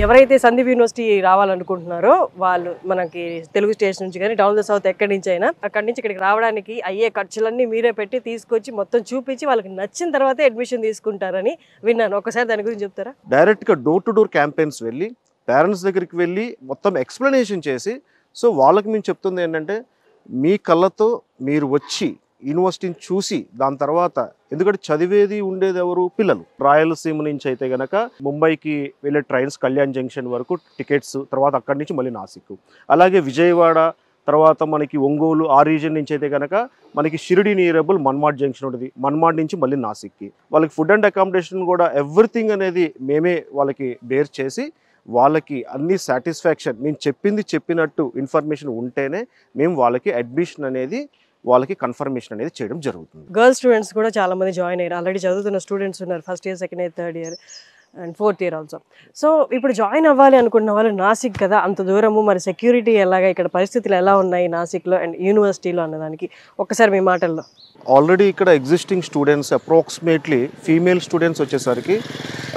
ఎవరైతే సందీప్ యూనివర్సిటీ రావాలనుకుంటున్నారో వాళ్ళు మనకి తెలుగు స్టేట్స్ నుంచి కానీ డౌన్ ద సౌత్ ఎక్కడి నుంచి అయినా అక్కడి నుంచి ఇక్కడికి రావడానికి అయ్యే ఖర్చులన్నీ మీరే పెట్టి తీసుకొచ్చి మొత్తం చూపించి వాళ్ళకి నచ్చిన తర్వాతే అడ్మిషన్ తీసుకుంటారని విన్నాను. ఒకసారి దాని గురించి చెప్తారా? డైరెక్ట్గా డోర్ టు డోర్ క్యాంపెయిన్స్ వెళ్ళి పేరెంట్స్ దగ్గరికి వెళ్ళి మొత్తం ఎక్స్ప్లెనేషన్ చేసి, సో వాళ్ళకి మేము చెప్తుంది ఏంటంటే మీ కళ్ళతో మీరు వచ్చి యూనివర్సిటీని చూసి దాని తర్వాత, ఎందుకంటే చదివేది ఉండేది ఎవరు? పిల్లలు. రాయలసీమ నుంచి అయితే కనుక ముంబైకి వెళ్ళే ట్రైన్స్ కళ్యాణ్ జంక్షన్ వరకు టికెట్స్, తర్వాత అక్కడి నుంచి మళ్ళీ నాసిక్, అలాగే విజయవాడ, తర్వాత మనకి ఒంగోలు ఆ రీజన్ నుంచి అయితే కనుక మనకి షిరిడి నియరబుల్ మన్మాడ్ జంక్షన్ ఉంటుంది, మన్మాడ్ నుంచి మళ్ళీ నాసిక్కి. వాళ్ళకి ఫుడ్ అండ్ అకామిడేషన్ కూడా ఎవ్రీథింగ్ అనేది మేమే వాళ్ళకి బేర్ చేసి వాళ్ళకి అన్ని సాటిస్ఫాక్షన్, మేము చెప్పినట్టు ఇన్ఫర్మేషన్ ఉంటేనే మేము వాళ్ళకి అడ్మిషన్ అనేది వాళ్ళకి కన్ఫర్మేషన్ అనేది చేయడం జరుగుతుంది. గర్ల్స్ స్టూడెంట్స్ కూడా చాలా మంది జాయిన్ అయ్యారు, ఆల్రెడీ చదువుతున్న స్టూడెంట్స్ ఉన్నారు, first year, second year, third year and fourth year also. So ఇప్పుడు జాయిన్ అవ్వాలి అనుకున్న వాళ్ళు నాసిక్ కదా, అంత దూరము, మరి సెక్యూరిటీ ఎలాగా, ఇక్కడ పరిస్థితులు ఎలా ఉన్నాయి నాసిక్లో అండ్ యూనివర్సిటీలో అన్నదానికి ఒకసారి మీ మాటల్లో. ఆల్రెడీ ఇక్కడ existing students approximately female students వచ్చేసరికి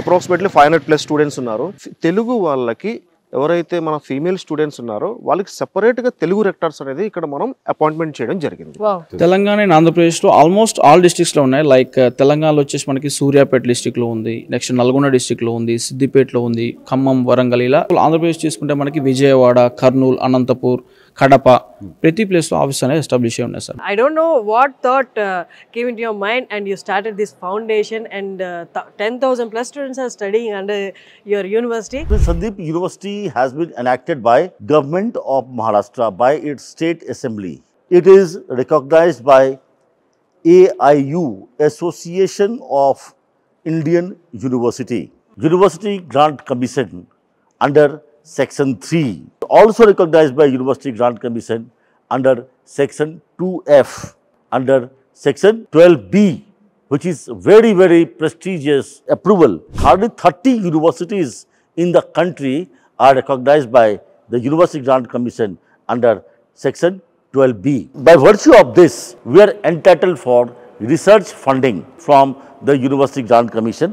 అప్రాక్సిమేట్లీ 500+ స్టూడెంట్స్ ఉన్నారు. తెలుగు వాళ్ళకి ఎవరైతే మన ఫీమేల్ స్టూడెంట్స్ ఉన్నారో వాళ్ళకి సెపరేట్గా తెలుగు రెక్టర్స్ అనేది ఇక్కడ మనం అపాయింట్మెంట్ చేయడం జరిగింది. తెలంగాణ అండ్ ఆంధ్రప్రదేశ్లో ఆల్మోస్ట్ ఆల్ డిస్ట్రిక్ట్స్లో ఉన్నాయి. లైక్ తెలంగాణలో వచ్చేసి మనకి సూర్యాపేట డిస్ట్రిక్ట్లో ఉంది, నెక్స్ట్ నల్గొండ డిస్ట్రిక్ట్లో ఉంది, సిద్దిపేటలో ఉంది, ఖమ్మం, వరంగల్. ఇలా ఆంధ్రప్రదేశ్ తీసుకుంటే మనకి విజయవాడ, కర్నూలు, అనంతపూర్, కడప, ప్రతి ప్లేస్లో ఆఫీస్ అనేది ఎస్టాబ్లిష్ అయి ఉన్నాయి sir. I don't know what thought came into your mind and you started this foundation and 10,000+ students are studying under your university. The Sandeep University has been enacted by Government of Maharashtra by its State Assembly. It is recognized by AIU, Association of Indian University, University Grant Commission under Section 3. Also recognized by University Grant Commission under Section 2F, under Section 12B, which is very, very prestigious approval. Hardly 30 universities in the country are recognized by the University Grant Commission under Section 12B. By virtue of this, we are entitled for research funding from the University Grant Commission.